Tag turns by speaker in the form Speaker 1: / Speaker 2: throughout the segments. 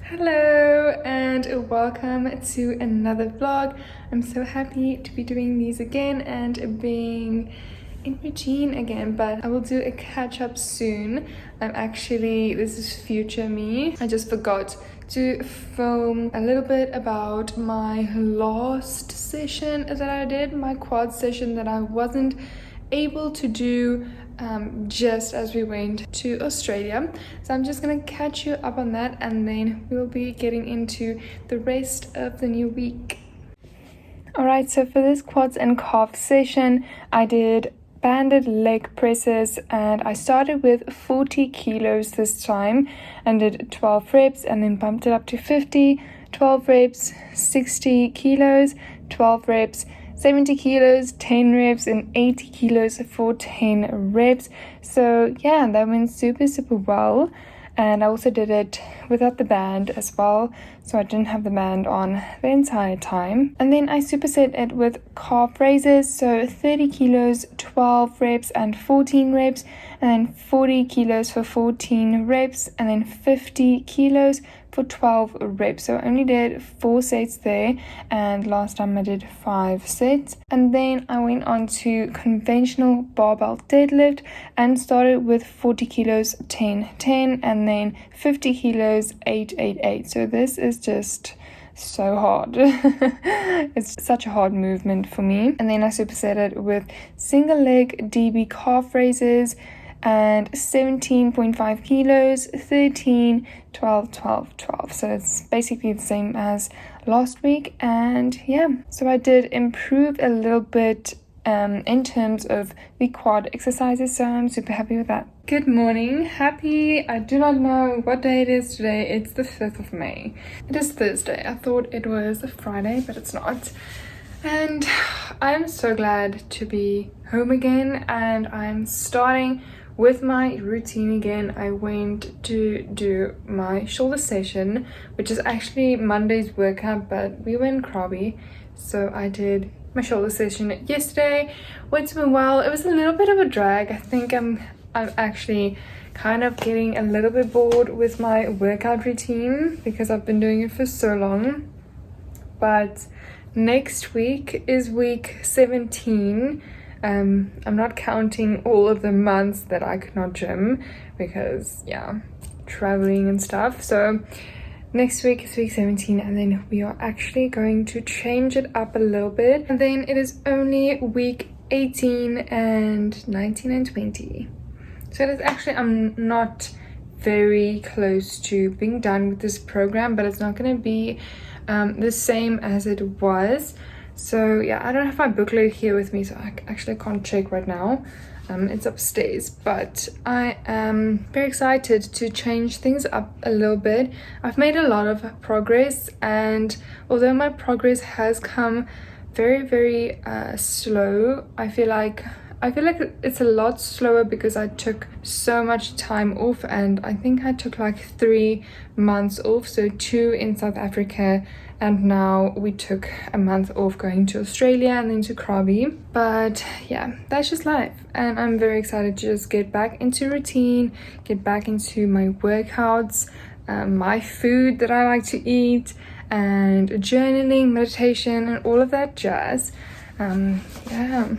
Speaker 1: Hello and welcome to another vlog. I'm so happy to be doing these again and being in routine again, but I will do a catch up soon. This is future me. I just forgot to film a little bit about my last session that I did, my quad session that I wasn't able to do just as we went to Australia. So I'm just gonna catch you up on that, and then we'll be getting into the rest of the new week. Alright, so for this quads and calf session, I did banded leg presses, and I started with 40 kilos this time and did 12 reps, and then bumped it up to 50, 12 reps, 60 kilos, 12 reps, 70 kilos, 10 reps, and 80 kilos for 10 reps. So yeah, that went super well. And I also did it without the band as well, so I didn't have the band on the entire time. And then I superset it with calf raises, so 30 kilos, 12 reps and 14 reps, and then 40 kilos for 14 reps, and then 50 kilos for 12 reps. So I only did 4 sets there, and last time I did 5 sets. And then I went on to conventional barbell deadlift and started with 40 kilos 10-10, and then 50 kilos 8-8-8. So this is just so hard. It's such a hard movement for me. And then I superset it with single leg DB calf raises and 17.5 kilos, 13, 12, 12, 12. So it's basically the same as last week. And yeah, so I did improve a little bit in terms of the quad exercises, so I'm super happy with that. Good morning, I do not know what day it is today. It's the 5th of May. It is Thursday. I thought it was a Friday, but it's not. And I'm so glad to be home again, and I'm starting with my routine again. I went to do my shoulder session, which is actually Monday's workout, but we went Krabi, so I did my shoulder session yesterday. Went super well. It was a little bit of a drag. I think I'm actually kind of getting a little bit bored with my workout routine because I've been doing it for so long. But next week is week 17. I'm not counting all of the months that I could not gym because yeah, traveling and stuff. So next week is week 17, and then we are actually going to change it up a little bit, and then it is only week 18 and 19 and 20. So that's actually, I'm not very close to being done with this program, but it's not going to be the same as it was. So yeah, I don't have my booklet here with me, so I actually can't check right now. It's upstairs, but I am very excited to change things up a little bit. I've made a lot of progress, and although my progress has come very slow, I feel like it's a lot slower because I took so much time off, and I think I took like 3 months off, so 2 in South Africa, and now we took a month off going to Australia and then to Krabi. But yeah, that's just life, and I'm very excited to just get back into routine, get back into my workouts, my food that I like to eat, and journaling, meditation, and all of that jazz. Yeah.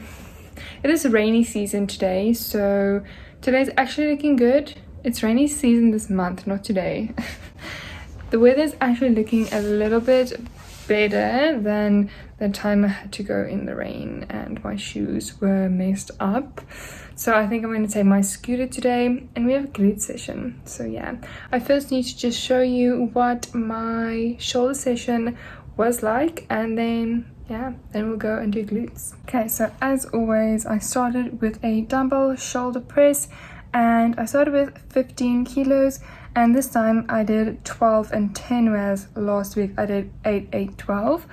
Speaker 1: It is rainy season today, so today's actually looking good. It's rainy season this month, not today. The weather's actually looking a little bit better than the time I had to go in the rain and my shoes were messed up. So I think I'm going to take my scooter today, and we have a glute session. So yeah, I first need to just show you what my shoulder session was like, and then we'll go and do glutes. Okay, so as always, I started with a dumbbell shoulder press, and I started with 15 kilos, and this time I did 12 and 10, whereas last week I did 8, 8, 12.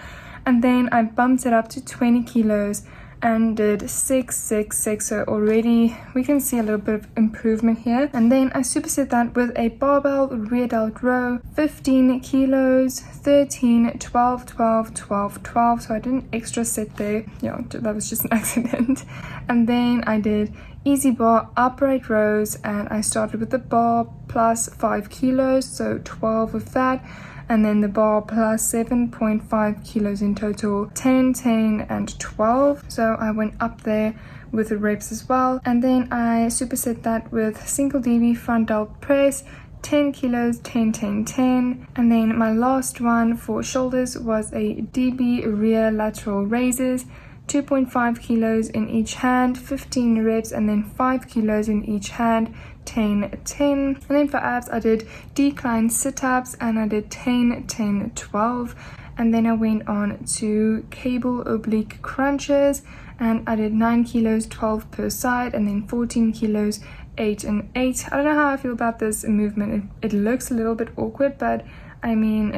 Speaker 1: And then I bumped it up to 20 kilos and did 6, 6, 6. So already we can see a little bit of improvement here. And then I superset that with a barbell rear delt row, 15 kilos, 13, 12, 12, 12, 12. So I did an extra set there. Yeah, that was just an accident. And then I did easy bar upright rows, and I started with the bar plus 5 kilos, so 12 of that, and then the bar plus 7.5 kilos in total, 10, 10 and 12. So I went up there with the reps as well, and then I superset that with single DB front delt press, 10 kilos, 10, 10, 10. And then my last one for shoulders was a DB rear lateral raises, 2.5 kilos in each hand, 15 reps, and then 5 kilos in each hand, 10, 10. And then for abs, I did decline sit-ups, and I did 10, 10, 12. And then I went on to cable oblique crunches, and I did 9 kilos, 12 per side, and then 14 kilos, 8 and 8. I don't know how I feel about this movement. It looks a little bit awkward, but I mean,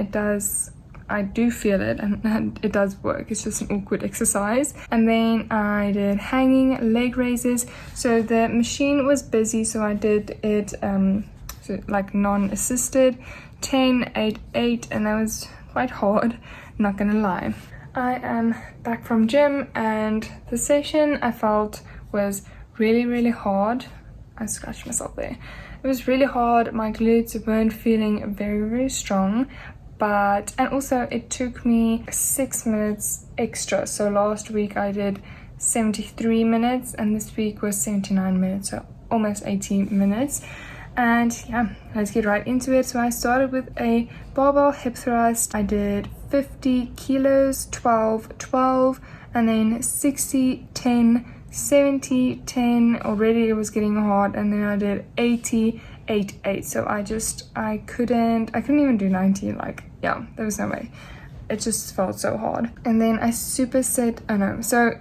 Speaker 1: I do feel it, and it does work. It's just an awkward exercise. And then I did hanging leg raises. So the machine was busy, so I did it so like non-assisted, 10, 8, 8, and that was quite hard, not gonna lie. I am back from gym, and the session I felt was really hard. I scratched myself there. It was really hard. My glutes weren't feeling very strong, and also it took me 6 minutes extra. So last week I did 73 minutes, and this week was 79 minutes, so almost 80 minutes. And yeah, let's get right into it. So I started with a barbell hip thrust. I did 50 kilos, 12, 12, and then 60, 10, 70, 10. Already it was getting hard, and then I did 80, 8, 8. So I couldn't even do 90. Like, yeah, there was no way. It just felt so hard. And then I superset. So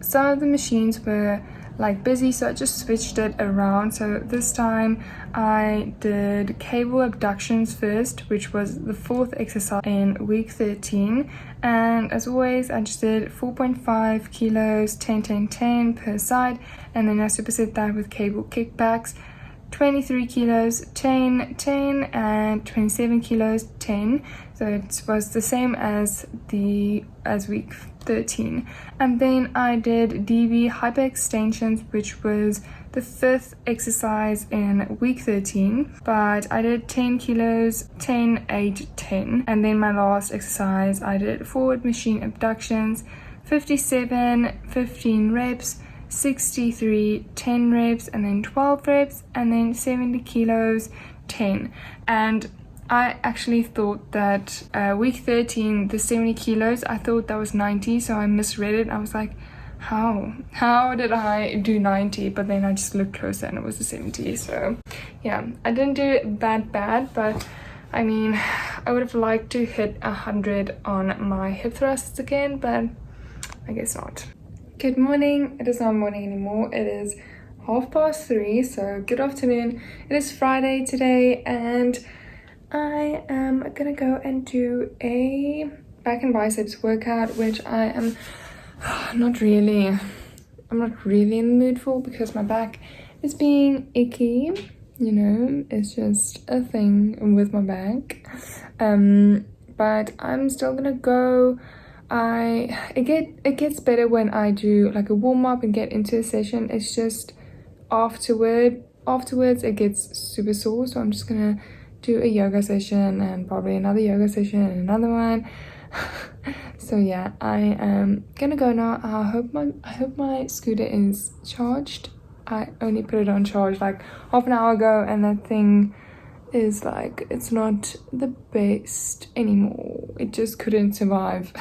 Speaker 1: some of the machines were like busy, so I just switched it around. So this time I did cable abductions first, which was the 4th exercise in week 13. And as always, I just did 4.5 kilos, 10, 10, 10 per side, and then I superset that with cable kickbacks, 23 kilos, 10, 10, and 27 kilos, 10. So it was the same as week 13. And then I did DB hyperextensions, which was the 5th exercise in week 13, but I did 10 kilos, 10, 8, 10. And then my last exercise, I did forward machine abductions, 57, 15 reps, 63, 10 reps, and then 12 reps, and then 70 kilos, 10. And I actually thought that week 13, the 70 kilos, I thought that was 90, so I misread it. I was like, how did I do 90? But then I just looked closer and it was the 70. So yeah, I didn't do that bad, but I mean, I would have liked to hit 100 on my hip thrusts again, but I guess not. Good morning. It is not morning anymore. It is 3:30, so good afternoon. It is Friday today, and I am gonna go and do a back and biceps workout, which I'm not really in the mood for, because my back is being icky. You know, it's just a thing with my back. But I'm still gonna go. It gets better when I do like a warm-up and get into a session. It's just afterwards it gets super sore, so I'm just gonna do a yoga session and probably another yoga session and another one. So yeah, I am gonna go now. I hope my scooter is charged. I only put it on charge like half an hour ago, and that thing is like, it's not the best anymore. It just couldn't survive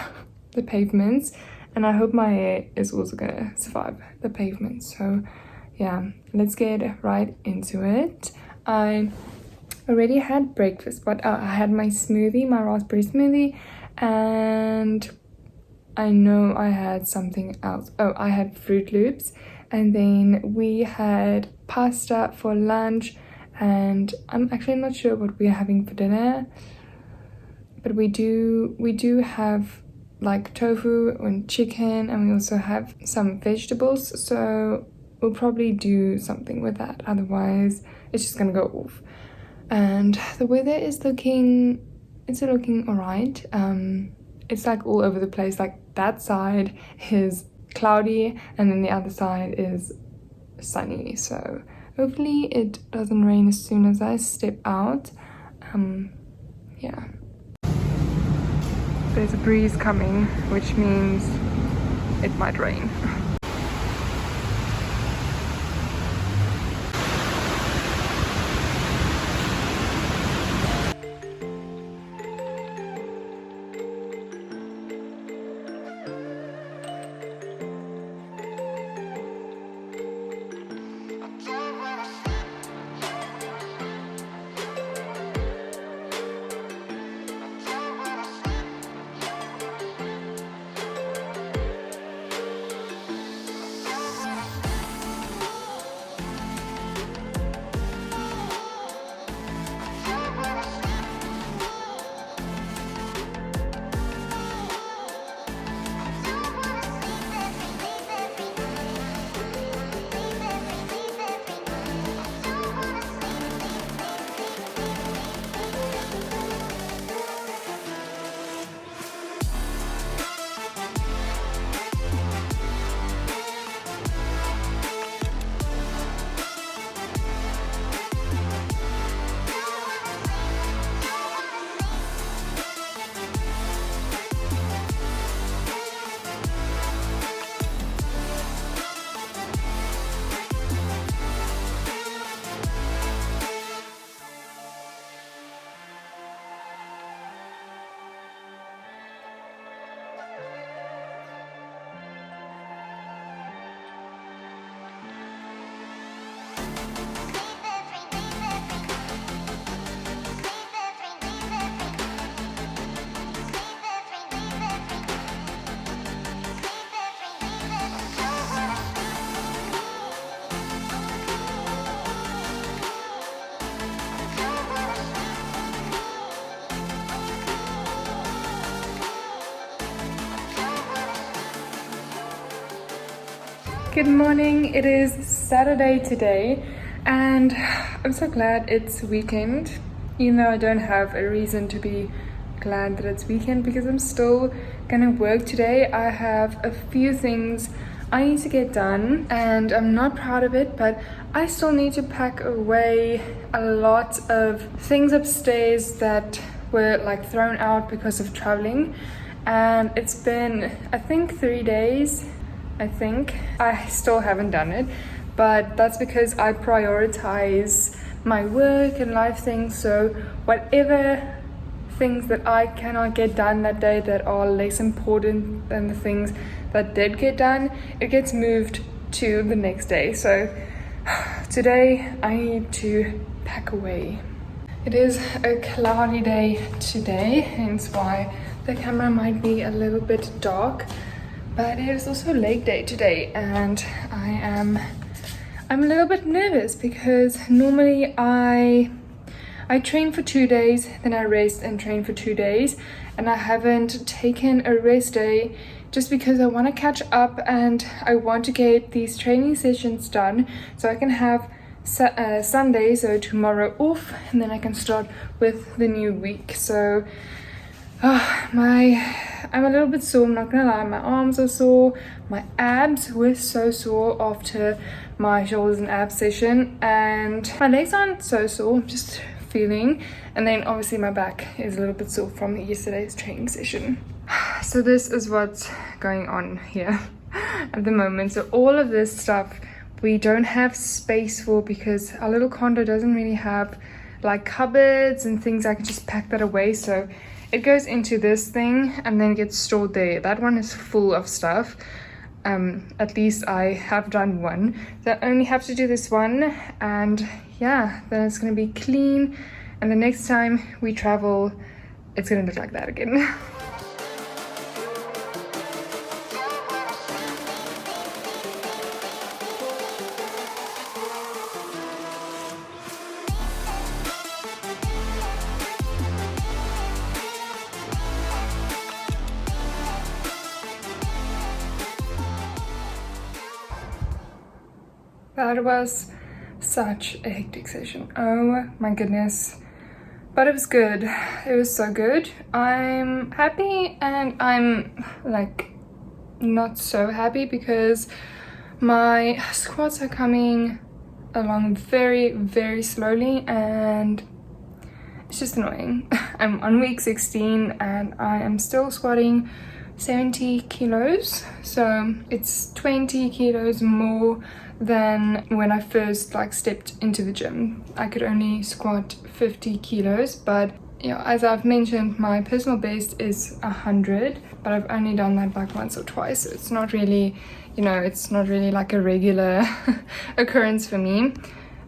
Speaker 1: the pavements, and I hope my hair is also gonna survive the pavements. So yeah, let's get right into it. I already had breakfast, but I had my smoothie, my raspberry smoothie, and I know I had something else. Oh, I had Fruit Loops, and then we had pasta for lunch, and I'm actually not sure what we're having for dinner, but we do have like tofu and chicken, and we also have some vegetables, so we'll probably do something with that. Otherwise it's just gonna go off. And the weather is looking all right. It's like all over the place. Like that side is cloudy, and then the other side is sunny, so hopefully it doesn't rain as soon as I step out. Yeah. There's a breeze coming, which means it might rain. Good morning, it is Saturday today and I'm so glad it's weekend, even though I don't have a reason to be glad that it's weekend because I'm still gonna work today. I have a few things I need to get done and I'm not proud of it, but I still need to pack away a lot of things upstairs that were like thrown out because of traveling, and it's been I think 3 days. I still haven't done it, but that's because I prioritize my work and life things. So whatever things that I cannot get done that day that are less important than the things that did get done, it gets moved to the next day. So today I need to pack away. It is a cloudy day today, hence why the camera might be a little bit dark. But it is also leg day today and I'm a little bit nervous because normally I train for 2 days, then I rest and train for 2 days, and I haven't taken a rest day just because I want to catch up and I want to get these training sessions done so I can have Sunday, so tomorrow, off, and then I can start with the new week. So I'm a little bit sore, I'm not gonna lie. My arms are sore, my abs were so sore after my shoulders and abs session, and my legs aren't so sore, I'm just feeling, and then obviously my back is a little bit sore from yesterday's training session. So this is what's going on here at the moment. So all of this stuff we don't have space for because our little condo doesn't really have like cupboards and things I can just pack that away, so it goes into this thing and then gets stored there. That one is full of stuff. At least I have done one. So I only have to do this one, and yeah, then it's gonna be clean, and the next time we travel, it's gonna look like that again. That was such a hectic session. Oh my goodness. But it was good. It was so good. I'm happy and I'm like not so happy because My squats are coming along very, very slowly, and it's just annoying. I'm on week 16 and I am still squatting 70 kilos, so it's 20 kilos more than when I first like stepped into the gym. I could only squat 50 kilos, but yeah, as I've mentioned, my personal best is 100, but I've only done that like once or twice, so it's not really, you know, it's not really like a regular occurrence for me.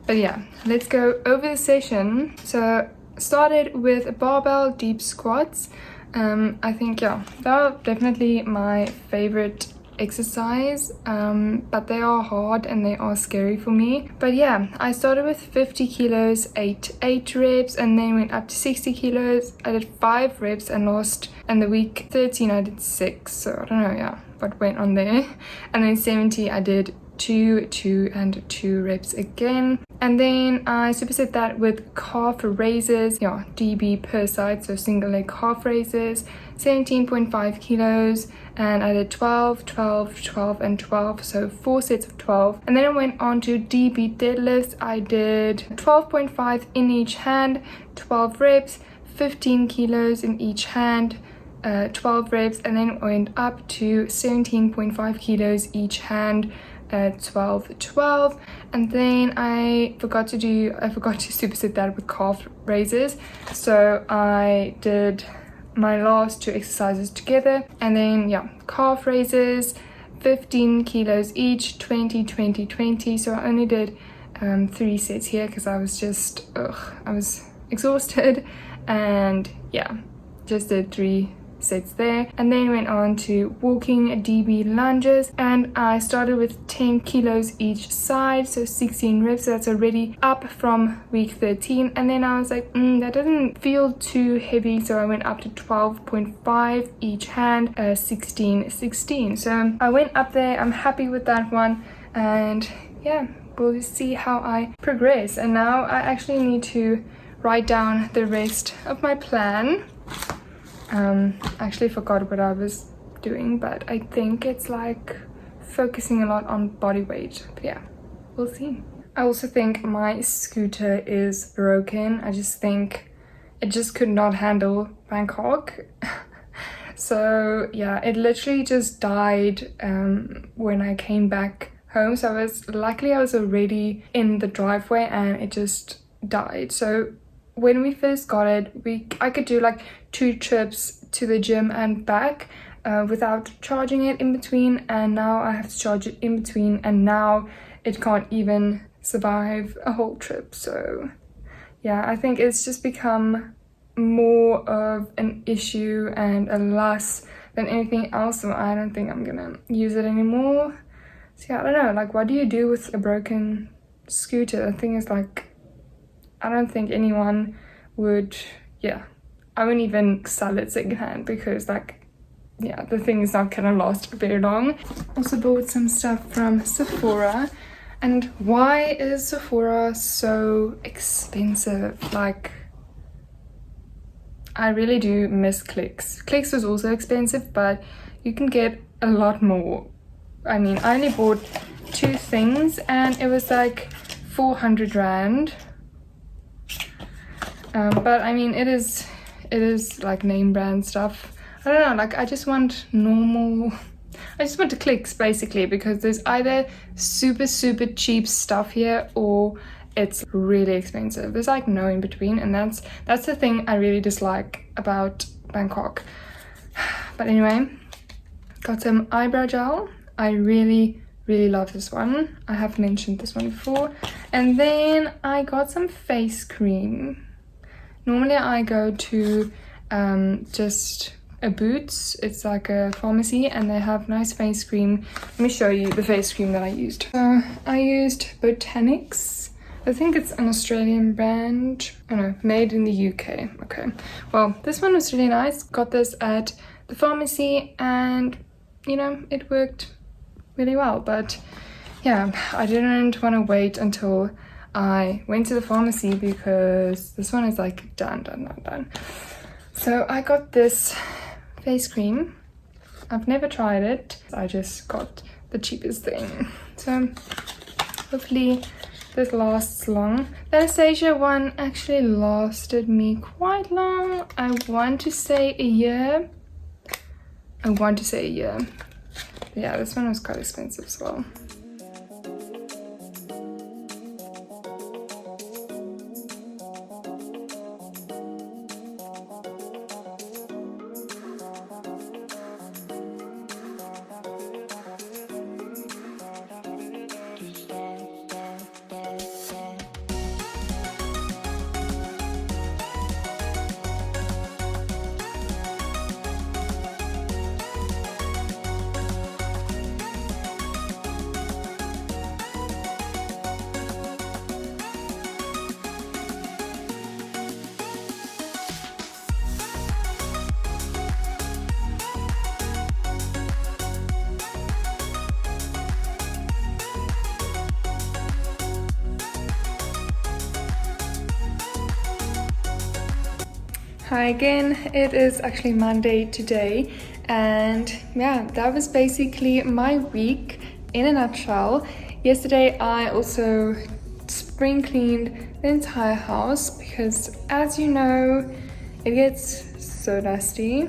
Speaker 1: But yeah, let's go over the session. So started with barbell deep squats. I think, yeah, they're definitely my favorite exercise, but they are hard and they are scary for me. But yeah, I started with 50 kilos, 8 reps, and then went up to 60 kilos. I did 5 reps and lost, and the week 13 I did 6, so I don't know, yeah, what went on there. And then 70 I did 2, 2 and 2 reps again. And then I superset that with calf raises, yeah, dB per side, so single leg calf raises, 17.5 kilos, and I did 12, 12, 12 and 12, so 4 sets of 12. And then I went on to dB deadlifts. I did 12.5 in each hand, 12 reps, 15 kilos in each hand, 12 reps, and then went up to 17.5 kilos each hand, 12, 12. And then I forgot to superset that with calf raises, so I did my last 2 exercises together. And then yeah, calf raises, 15 kilos each, 20, 20, 20. So I only did 3 sets here because I was just I was exhausted, and yeah, just did 3 sets there. And then went on to walking dB lunges, and I started with 10 kilos each side, so 16 reps. So that's already up from week 13. And then I was like, that doesn't feel too heavy, so I went up to 12.5 each hand, 16, 16. So I went up there. I'm happy with that one, and yeah, we'll just see how I progress. And now I actually need to write down the rest of my plan. I actually forgot what I was doing, but I think it's like focusing a lot on body weight. But yeah, we'll see. I also think my scooter is broken. I just think it just could not handle Bangkok. So yeah, it literally just died when I came back home. So I was already in the driveway and it just died. So when we first got it, I could do like 2 trips to the gym and back without charging it in between, and now I have to charge it in between, and now it can't even survive a whole trip. So yeah, I think it's just become more of an issue and a loss than anything else, so I don't think I'm gonna use it anymore. So yeah, I don't know, like, what do you do with a broken scooter? The thing is, like, I don't think anyone would, yeah, I wouldn't even sell it secondhand because, like, yeah, the thing is not gonna last very long. Also bought some stuff from Sephora. And why is Sephora so expensive? Like, I really do miss Clicks. Clicks was also expensive, but you can get a lot more. I mean, I only bought 2 things and it was like 400 Rand. But I mean, it is like name brand stuff. I don't know, like, I just want the Clicks basically, because there's either super cheap stuff here or it's really expensive. There's like no in between, and that's the thing I really dislike about Bangkok. But anyway, got some eyebrow gel. I really love this one. I have mentioned this one before. And then I got some face cream. Normally I go to just a Boots. It's like a pharmacy and they have nice face cream. Let me show you the face cream that I used. So I used Botanics. I think it's an Australian brand. Oh no, made in the UK. Okay. Well, this one was really nice. Got this at the pharmacy and, you know, it worked really well. But yeah, I didn't want to wait until I went to the pharmacy because this one is like done. So I got this face cream. I've never tried it. I just got the cheapest thing. So hopefully this lasts long. The Anastasia one actually lasted me quite long. I want to say a year. Yeah, this one was quite expensive as well. Hi again, it is actually Monday today, and yeah, that was basically my week in a nutshell. Yesterday I also spring cleaned the entire house because, as you know, it gets so dusty,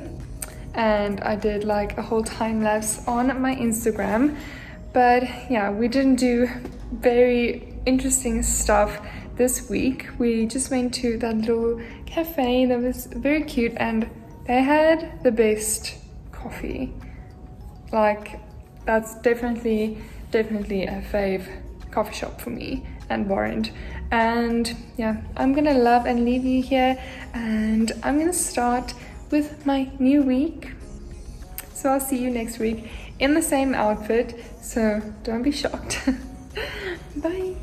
Speaker 1: and I did like a whole time lapse on my Instagram. But yeah, we didn't do very interesting stuff this week. We just went to that little cafe that was very cute, and they had the best coffee. Like, that's definitely a fave coffee shop for me and Warrant. And yeah, I'm gonna love and leave you here, and I'm gonna start with my new week. So I'll see you next week in the same outfit, so don't be shocked. Bye.